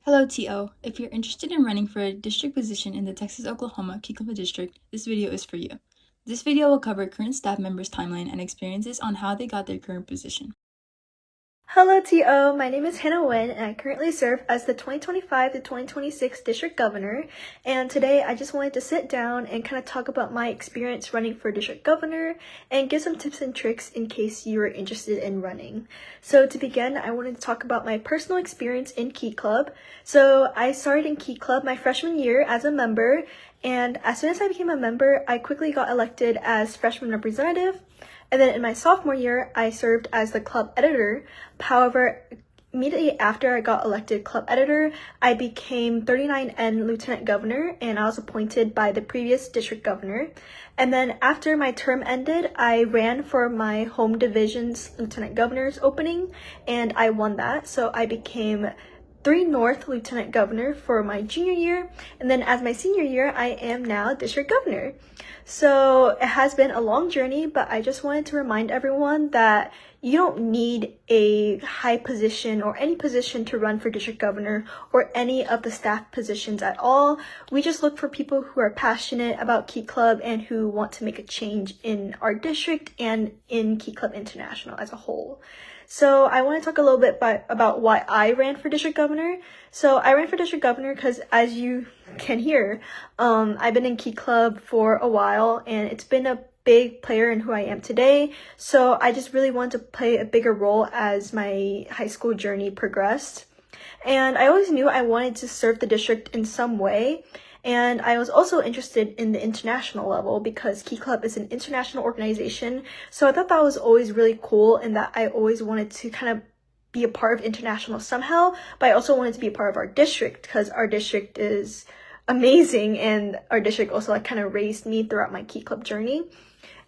Hello TO, if you're interested in running for a district position in the Texas-Oklahoma Key Club District, this video is for you. This video will cover current staff members' timeline and experiences on how they got their current position. Hello TO, my name is Hannah Nguyen and I currently serve as the 2025 to 2026 District Governor, and today I just wanted to sit down and kind of talk about my experience running for District Governor and give some tips and tricks in case you are interested in running. So to begin, I wanted to talk about my personal experience in Key Club. So I started in Key Club my freshman year as a member, and as soon as I became a member, I quickly got elected as freshman representative. And then in my sophomore year, I served as the club editor. However, immediately after I got elected club editor, I became 39N lieutenant governor, and I was appointed by the previous district governor. And then after my term ended, I ran for my home division's lieutenant governor's opening, and I won that. So I became 3 North Lieutenant Governor for my junior year, and then as my senior year, I am now District Governor. So it has been a long journey, but I just wanted to remind everyone that you don't need a high position or any position to run for District Governor or any of the staff positions at all. We just look for people who are passionate about Key Club and who want to make a change in our district and in Key Club International as a whole. So I want to talk a little bit about why I ran for District Governor. So I ran for District Governor because, as you can hear, I've been in Key Club for a while, and it's been a big player in who I am today. So I just really wanted to play a bigger role as my high school journey progressed. And I always knew I wanted to serve the district in some way. And I was also interested in the international level because Key Club is an international organization. So I thought that was always really cool, and that I always wanted to kind of be a part of international somehow. But I also wanted to be a part of our district because our district is amazing, and our district also kind of raised me throughout my Key Club journey.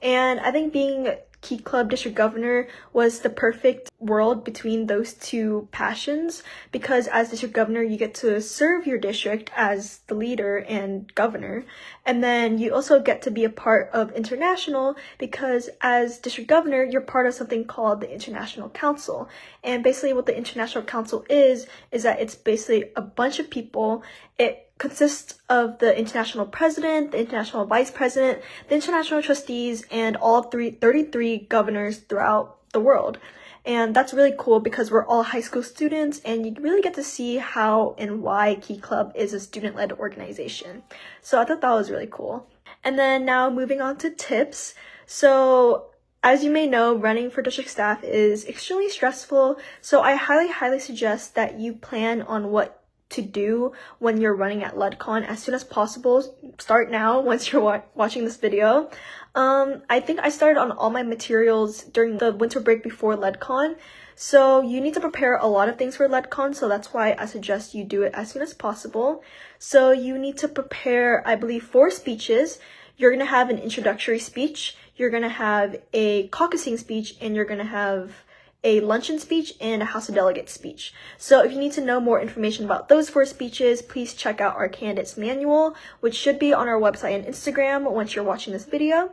And I think being Key Club District Governor was the perfect world between those two passions, because as District Governor, you get to serve your district as the leader and governor, and then you also get to be a part of international, because as District Governor, you're part of something called the International Council. And basically what the International Council is that it's basically a bunch of people. It consists of the international president, the international vice president, the international trustees, and all 33 governors throughout the world. And that's really cool because we're all high school students, and you really get to see how and why Key Club is a student-led organization. So I thought that was really cool. And then now moving on to tips. So as you may know, running for district staff is extremely stressful. So I highly suggest that you plan on what to do when you're running at LUDCon as soon as possible. Start now once you're watching this video. I think I started on all my materials during the winter break before LUDCon. So you need to prepare a lot of things for LUDCon, so that's why I suggest you do it as soon as possible. So you need to prepare, I believe, 4 speeches. You're going to have an introductory speech, you're going to have a caucusing speech, and you're going to have a luncheon speech and a House of Delegates speech. So if you need to know more information about those 4 speeches, please check out our candidates manual, which should be on our website and Instagram once you're watching this video.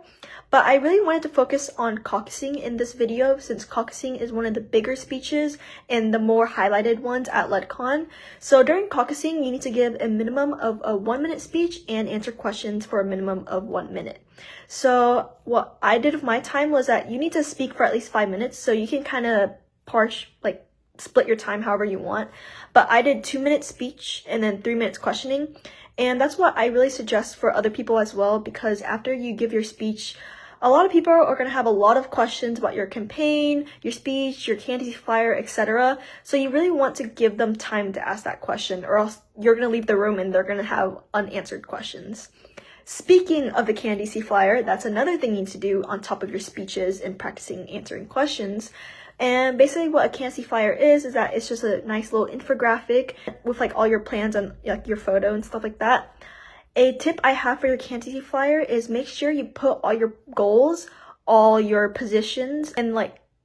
But I really wanted to focus on caucusing in this video, since caucusing is one of the bigger speeches and the more highlighted ones at LUDCon. So during caucusing, you need to give a minimum of a 1-minute speech and answer questions for a minimum of 1 minute. So what I did with my time was that you need to speak for at least 5 minutes, so you can kind of split your time however you want. But I did 2-minute speech and then 3 minutes questioning. And that's what I really suggest for other people as well, because after you give your speech, a lot of people are going to have a lot of questions about your campaign, your speech, your candidacy flyer, etc. So you really want to give them time to ask that question, or else you're going to leave the room and they're going to have unanswered questions. Speaking of the candidacy flyer, that's another thing you need to do on top of your speeches and practicing answering questions. And basically what a candidacy flyer is that it's just a nice little infographic with all your plans and your photo and stuff like that. A tip I have for your candidacy flyer is make sure you put all your goals, all your positions, and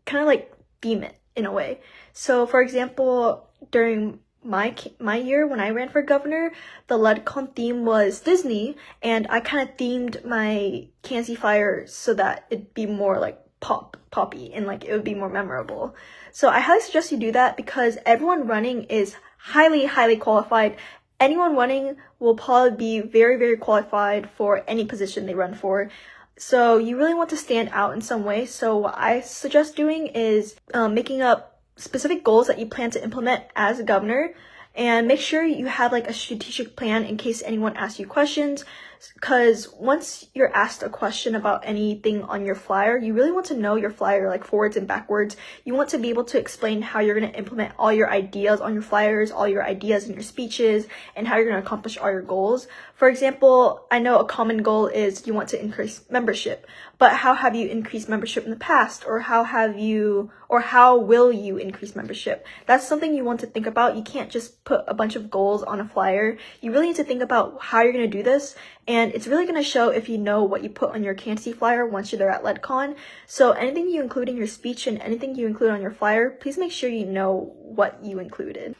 kind of theme it in a way. So for example, during my year when I ran for governor, the LUDCon theme was Disney, and I kind of themed my candidacy flyer so that it'd be more poppy and it would be more memorable. So I highly suggest you do that because everyone running is highly qualified. Anyone running will probably be very qualified for any position they run for. So you really want to stand out in some way. So what I suggest doing is making up specific goals that you plan to implement as a governor, and make sure you have like a strategic plan in case anyone asks you questions. Because once you're asked a question about anything on your flyer, you really want to know your flyer like forwards and backwards. You want to be able to explain how you're going to implement all your ideas on your flyers, all your ideas in your speeches, and how you're going to accomplish all your goals. For example, I know a common goal is you want to increase membership, but how have you increased membership in the past? Or how will you increase membership? That's something you want to think about. You can't just put a bunch of goals on a flyer. You really need to think about how you're going to do this. And it's really going to show if you know what you put on your candidacy flyer once you're there at LEDCon. So anything you include in your speech and anything you include on your flyer, please make sure you know what you included.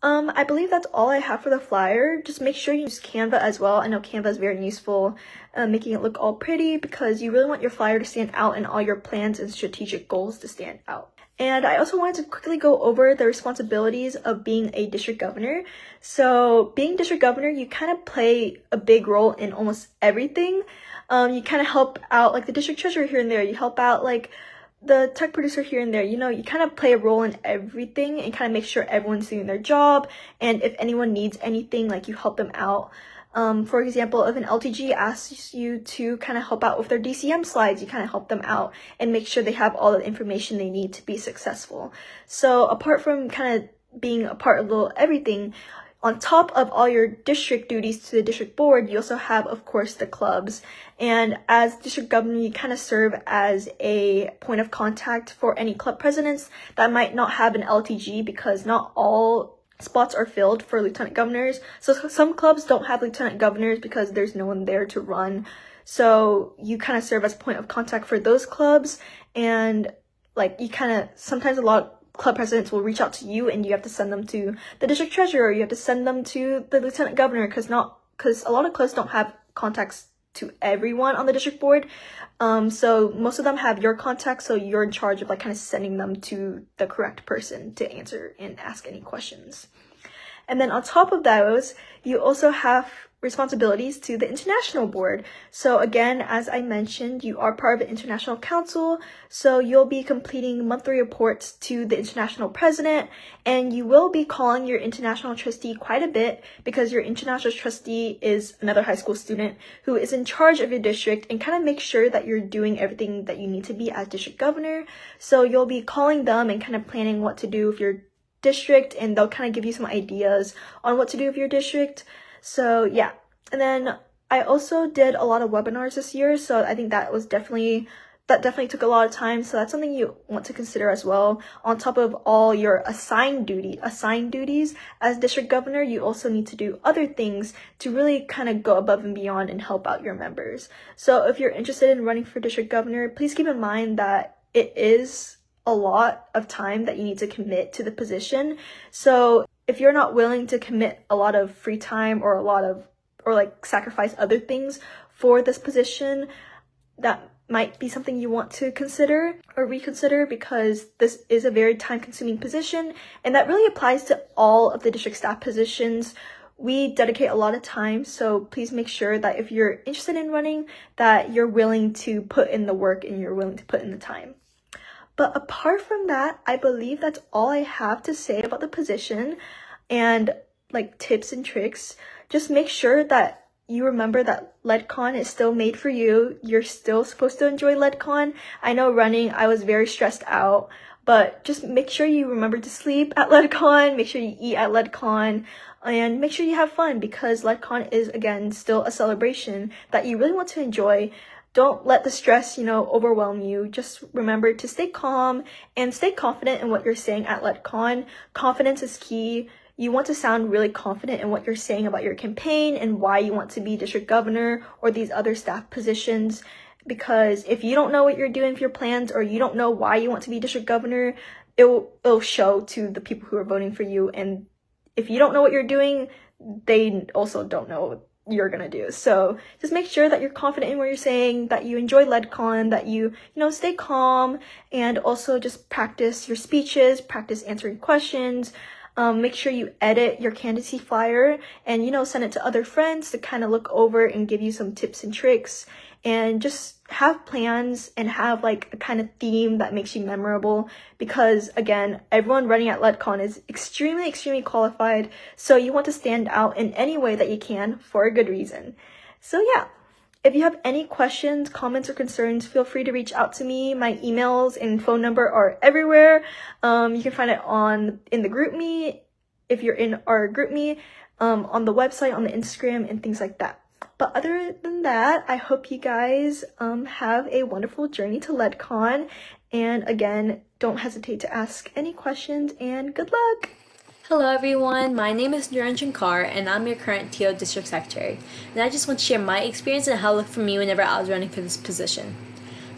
I believe that's all I have for the flyer. Just make sure you use Canva as well. I know Canva is very useful, making it look all pretty, because you really want your flyer to stand out and all your plans and strategic goals to stand out. And I also wanted to quickly go over the responsibilities of being a district governor. So being district governor, you kind of play a big role in almost everything. You kind of help out like the district treasurer here and there. You help out like the tech producer here and there. You know, you kind of play a role in everything and kind of make sure everyone's doing their job. And if anyone needs anything, like you help them out. For example, if an LTG asks you to kind of help out with their DCM slides, you kind of help them out and make sure they have all the information they need to be successful. So apart from kind of being a part of little everything, on top of all your district duties to the district board, you also have, of course, the clubs. And as district governor, you kind of serve as a point of contact for any club presidents that might not have an LTG, because not all spots are filled for lieutenant governors. So some clubs don't have lieutenant governors because there's no one there to run. So you kind of serve as a point of contact for those clubs. And like you kind of, sometimes a lot of club presidents will reach out to you and you have to send them to the district treasurer. You have to send them to the lieutenant governor, because a lot of clubs don't have contacts to everyone on the district board. So most of them have your contact, so you're in charge of like kind of sending them to the correct person to answer and ask any questions. And then on top of those, you also have responsibilities to the international board. So again, as I mentioned, you are part of the international council, so you'll be completing monthly reports to the international president, and you will be calling your international trustee quite a bit, because your international trustee is another high school student who is in charge of your district and kind of make sure that you're doing everything that you need to be as district governor. So you'll be calling them and kind of planning what to do with your district, and they'll kind of give you some ideas on what to do with your district. So yeah, and then I also did a lot of webinars this year, so I think that definitely took a lot of time. So that's something you want to consider as well. On top of all your assigned duties as district governor, you also need to do other things to really kind of go above and beyond and help out your members. So if you're interested in running for district governor, please keep in mind that it is a lot of time that you need to commit to the position. So if you're not willing to commit a lot of free time or like sacrifice other things for this position, that might be something you want to consider or reconsider, because this is a very time-consuming position, and that really applies to all of the district staff positions. We dedicate a lot of time, so please make sure that if you're interested in running, that you're willing to put in the work and you're willing to put in the time. But apart from that, I believe that's all I have to say about the position. And like tips and tricks, just make sure that you remember that LEDCon is still made for you. You're still supposed to enjoy LEDCon. I know running, I was very stressed out, but just make sure you remember to sleep at LEDCon, make sure you eat at LEDCon, and make sure you have fun, because LEDCon is, again, still a celebration that you really want to enjoy. Don't let the stress, overwhelm you. Just remember to stay calm and stay confident in what you're saying at LEDCon. Confidence is key. You want to sound really confident in what you're saying about your campaign and why you want to be district governor or these other staff positions. Because if you don't know what you're doing for your plans, or you don't know why you want to be district governor, it'll show to the people who are voting for you. And if you don't know what you're doing, they also don't know what you're gonna do. So just make sure that you're confident in what you're saying, that you enjoy LEDCon, that you stay calm, and also just practice your speeches, practice answering questions. make sure you edit your candidacy flyer and, send it to other friends to kind of look over and give you some tips and tricks, and just have plans and have like a kind of theme that makes you memorable, because again, everyone running at LEDCon is extremely qualified, so you want to stand out in any way that you can for a good reason. So yeah, if you have any questions, comments, or concerns, feel free to reach out to me. My emails and phone number are everywhere. You can find it in the GroupMe, if you're in our GroupMe, on the website, on the Instagram, and things like that. But other than that, I hope you guys have a wonderful journey to LEDCon. And again, don't hesitate to ask any questions, and good luck! Hello everyone, my name is Niranjan Kaur and I'm your current TO District Secretary, and I just want to share my experience and how it looked for me whenever I was running for this position.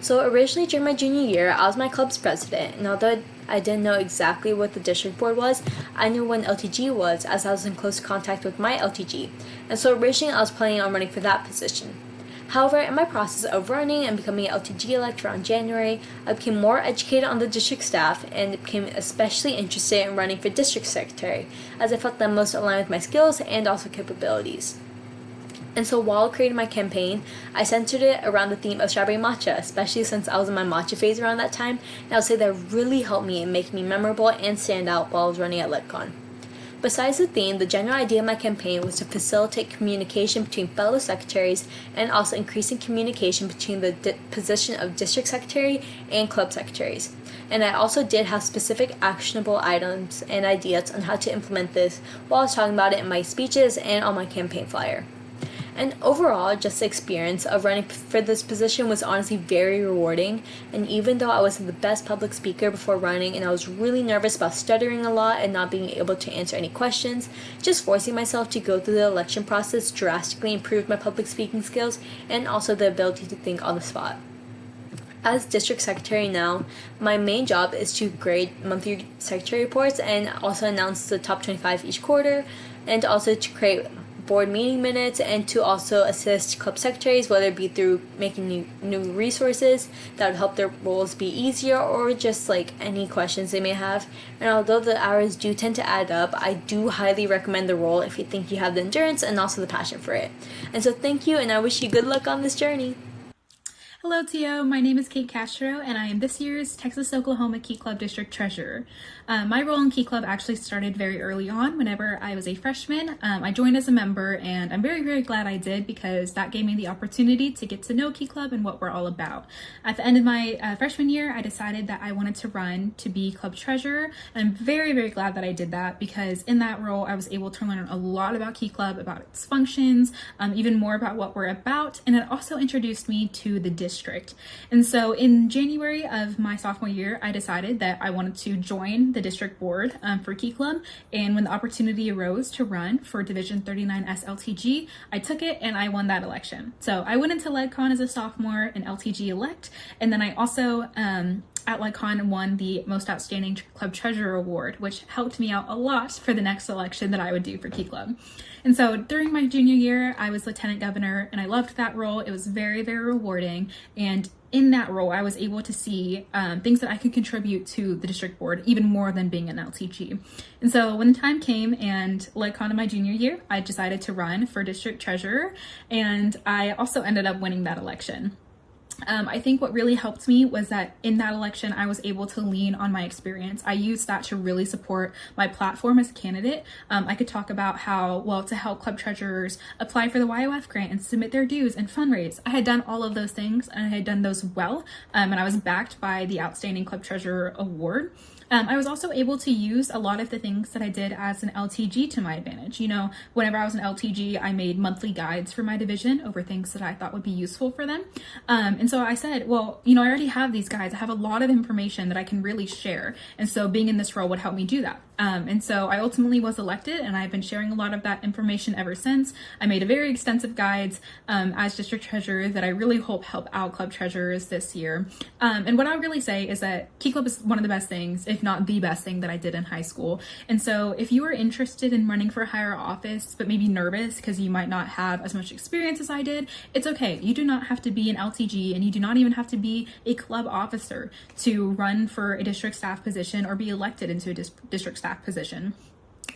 So originally during my junior year, I was my club's president, and although I didn't know exactly what the district board was, I knew what an LTG was, as I was in close contact with my LTG, and so originally I was planning on running for that position. However, in my process of running and becoming an LTG elect around January, I became more educated on the district staff and became especially interested in running for district secretary, as I felt that most aligned with my skills and also capabilities. And so while creating my campaign, I centered it around the theme of strawberry matcha, especially since I was in my matcha phase around that time, and I would say that really helped me in making me memorable and stand out while I was running at LEDCon. Besides the theme, the general idea of my campaign was to facilitate communication between fellow secretaries and also increasing communication between the position of district secretary and club secretaries. And I also did have specific actionable items and ideas on how to implement this while I was talking about it in my speeches and on my campaign flyer. And overall, just the experience of running for this position was honestly very rewarding. And even though I wasn't the best public speaker before running and I was really nervous about stuttering a lot and not being able to answer any questions, just forcing myself to go through the election process drastically improved my public speaking skills and also the ability to think on the spot. As district secretary now, my main job is to grade monthly secretary reports and also announce the top 25 each quarter, and also to create board meeting minutes, and to also assist club secretaries, whether it be through making new resources that would help their roles be easier, or just like any questions they may have. And although the hours do tend to add up, I do highly recommend the role if you think you have the endurance and also the passion for it. And so thank you, and I wish you good luck on this journey. Hello TO, my name is Kate Castro and I am this year's Texas-Oklahoma Key Club District Treasurer. My role in Key Club actually started very early on whenever I was a freshman. I joined as a member and I'm very glad I did, because that gave me the opportunity to get to know Key Club and what we're all about. At the end of my freshman year, I decided that I wanted to run to be club treasurer, and I'm very glad that I did that, because in that role I was able to learn a lot about Key Club, about its functions, even more about what we're about, and it also introduced me to the district. And so in January of my sophomore year, I decided that I wanted to join the district board for Key Club, and when the opportunity arose to run for Division 39 SLTG, I took it and I won that election. So I went into LEDCon as a sophomore and LTG elect, and then I also at LEDCon won the Most Outstanding Club Treasurer Award, which helped me out a lot for the next election that I would do for Key Club. And so during my junior year, I was Lieutenant Governor, and I loved that role. It was very rewarding, and in that role, I was able to see things that I could contribute to the district board, even more than being an LTG. And so when the time came and LEDCon in my junior year, I decided to run for district treasurer, and I also ended up winning that election. I think what really helped me was that in that election, I was able to lean on my experience. I used that to really support my platform as a candidate. I could talk about how, well, to help club treasurers apply for the YOF grant and submit their dues and fundraise. I had done all of those things, and I had done those well, and I was backed by the Outstanding Club Treasurer Award. I was also able to use a lot of the things that I did as an LTG to my advantage. You know, whenever I was an LTG, I made monthly guides for my division over things that I thought would be useful for them. And so I said, well, you know, I already have these guides. I have a lot of information that I can really share. And so being in this role would help me do that. And so I ultimately was elected, and I've been sharing a lot of that information ever since. I made a very extensive guides as district treasurer that I really hope help out club treasurers this year. And what I would really say is that Key Club is one of the best things, if not the best thing that I did in high school. And so if you are interested in running for a higher office, but maybe nervous because you might not have as much experience as I did, it's okay. You do not have to be an LTG, and you do not even have to be a club officer to run for a district staff position or be elected into a district staff position.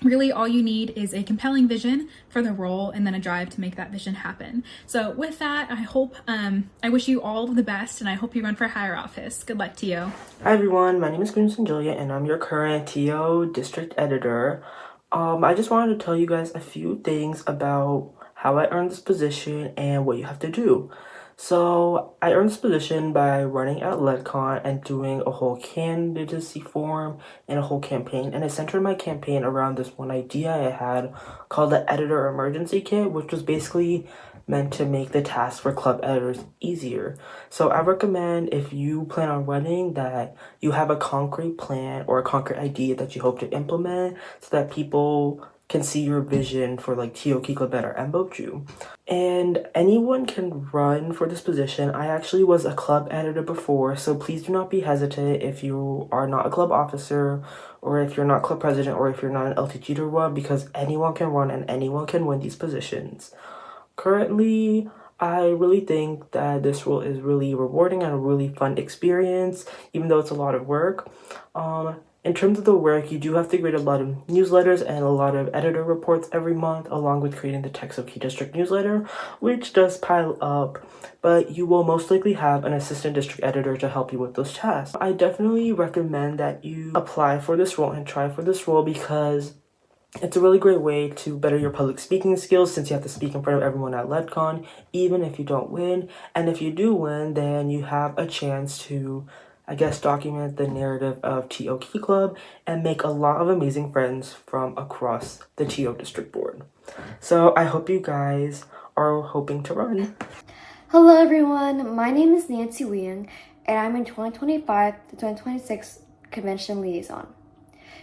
Really, all you need is a compelling vision for the role and then a drive to make that vision happen. So with that, I wish you all the best, and I hope you run for higher office. Good luck to you. Hi everyone, my name is Crimson Julia and I'm your current TO District Editor. I just wanted to tell you guys a few things about how I earned this position and what you have to do. So I earned this position by running at LEDCon and doing a whole candidacy form and a whole campaign. And I centered my campaign around this one idea I had called the Editor Emergency Kit, which was basically meant to make the task for club editors easier. So I recommend, if you plan on running, that you have a concrete plan or a concrete idea that you hope to implement so that people can see your vision for like TO Key Club better and vote you. And anyone can run for this position. I actually was a club editor before, so please do not be hesitant if you are not a club officer or if you're not club president or if you're not an LTG to run, because anyone can run and anyone can win these positions. Currently, I really think that this role is really rewarding and a really fun experience, even though it's a lot of work. In terms of the work, you do have to create a lot of newsletters and a lot of editor reports every month, along with creating the Text of Key District newsletter, which does pile up, but you will most likely have an assistant district editor to help you with those tasks. I definitely recommend that you apply for this role and try for this role because it's a really great way to better your public speaking skills, since you have to speak in front of everyone at LEDCon, even if you don't win. And if you do win, then you have a chance to, I guess, document the narrative of TO Key Club and make a lot of amazing friends from across the TO District Board. So I hope you guys are hoping to run. Hello everyone, my name is Nancy Liang and I'm in 2025 to 2026 Convention Liaison.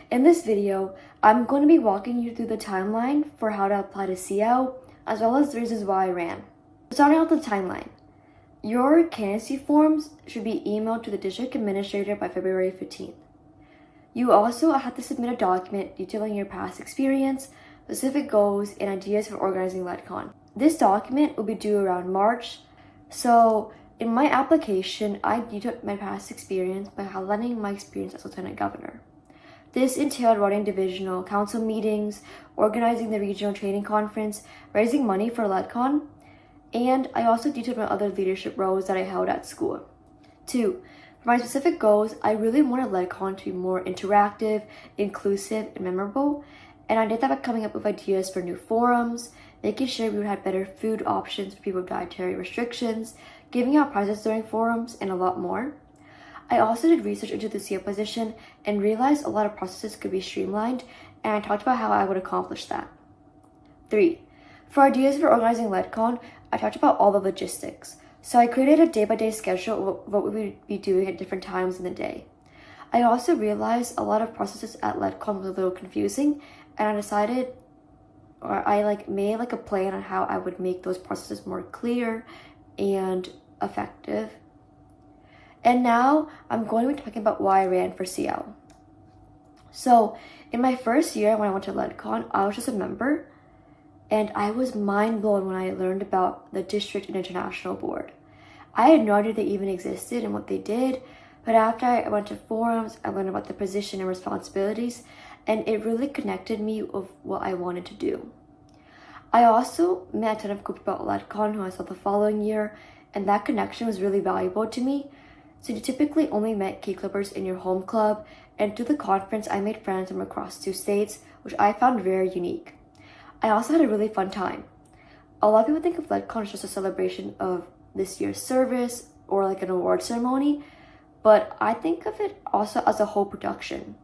In this video, I'm going to be walking you through the timeline for how to apply to CO, as well as the reasons why I ran. Starting off the timeline, your candidacy forms should be emailed to the district administrator by February 15th. You also have to submit a document detailing your past experience, specific goals, and ideas for organizing LEDCon. This document will be due around March, so in my application, I detailed my past experience by highlighting my experience as Lieutenant Governor. This entailed running divisional council meetings, organizing the regional training conference, raising money for LEDCon, and I also detailed my other leadership roles that I held at school. 2. For my specific goals, I really wanted LEDCon to be more interactive, inclusive, and memorable, and I did that by coming up with ideas for new forums, making sure we would have better food options for people with dietary restrictions, giving out prizes during forums, and a lot more. I also did research into the CO position and realized a lot of processes could be streamlined, and I talked about how I would accomplish that. 3. For ideas for organizing LEDCon, I talked about all the logistics. So I created a day-by-day schedule of what we would be doing at different times in the day. I also realized a lot of processes at LEDCon was a little confusing, and I decided, or I made a plan on how I would make those processes more clear and effective. And now I'm going to be talking about why I ran for CO. So in my first year when I went to LEDCon, I was just a member, and I was mind blown when I learned about the district and international board. I had no idea they even existed and what they did, but after I went to forums, I learned about the position and responsibilities, and it really connected me with what I wanted to do. I also met a ton of groups about LEDCon who I saw the following year, and that connection was really valuable to me. So you typically only met key clubbers in your home club, and through the conference I made friends from across 2 states, which I found very unique. I also had a really fun time. A lot of people think of LEDCon as just a celebration of this year's service or like an award ceremony, but I think of it also as a whole production.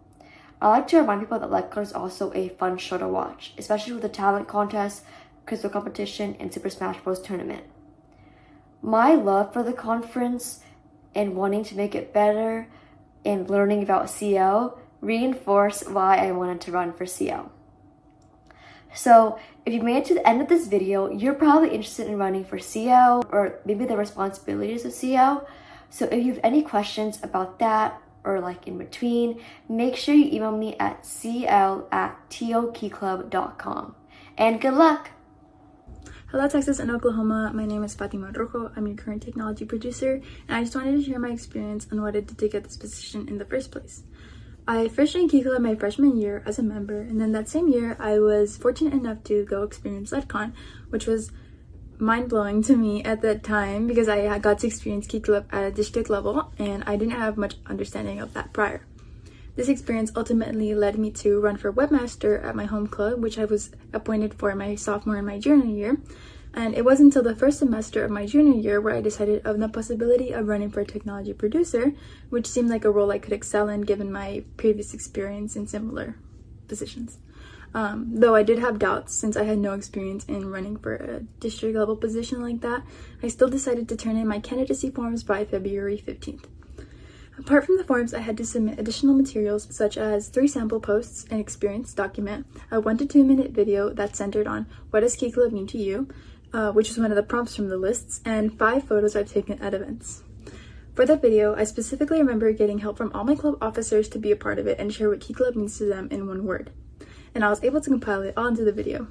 I like to remind people that LEDCon is also a fun show to watch, especially with the talent contest, crystal competition, and Super Smash Bros. Tournament. My love for the conference and wanting to make it better and learning about CO reinforced why I wanted to run for CO. So if you made it to the end of this video, you're probably interested in running for CO or maybe the responsibilities of CO. So if you have any questions about that or in between, make sure you email me at cl@tokeyclub.com. And good luck! Hello Texas and Oklahoma, my name is Fatima Rojo. I'm your current technology producer, and I just wanted to share my experience on what I did to get this position in the first place. I first joined Key Club my freshman year as a member, and then that same year I was fortunate enough to go experience LEDCon, which was mind-blowing to me at that time because I got to experience Key Club at a district level and I didn't have much understanding of that prior. This experience ultimately led me to run for webmaster at my home club, which I was appointed for my sophomore and my junior year. And it wasn't until the first semester of my junior year where I decided of the possibility of running for a technology producer, which seemed like a role I could excel in given my previous experience in similar positions. Though I did have doubts since I had no experience in running for a district level position like that, I still decided to turn in my candidacy forms by February 15th. Apart from the forms, I had to submit additional materials such as 3 sample posts, an experience document, a 1 to 2 minute video that's centered on what does Key Club mean to you, which is one of the prompts from the lists, and 5 photos I've taken at events. For that video, I specifically remember getting help from all my club officers to be a part of it and share what Key Club means to them in 1 word. And I was able to compile it all into the video.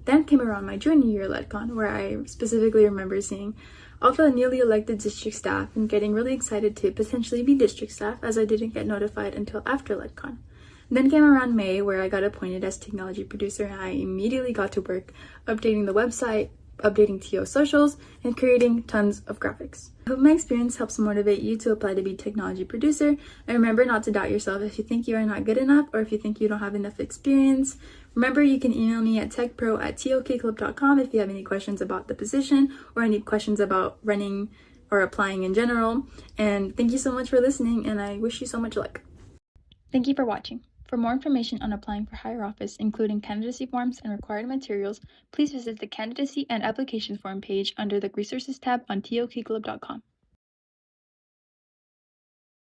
Then came around my junior year LEDCon, where I specifically remember seeing all the newly elected district staff and getting really excited to potentially be district staff as I didn't get notified until after LEDCon. Then came around May, where I got appointed as technology producer and I immediately got to work updating the website, updating TO socials, and creating tons of graphics. I hope my experience helps motivate you to apply to be technology producer, and remember not to doubt yourself if you think you are not good enough or if you think you don't have enough experience. Remember, you can email me at techpro@tokkclub.com if you have any questions about the position or any questions about running or applying in general. And thank you so much for listening, and I wish you so much luck. Thank you for watching. For more information on applying for higher office, including candidacy forms and required materials, please visit the Candidacy and Application Form page under the Resources tab on tokkclub.com.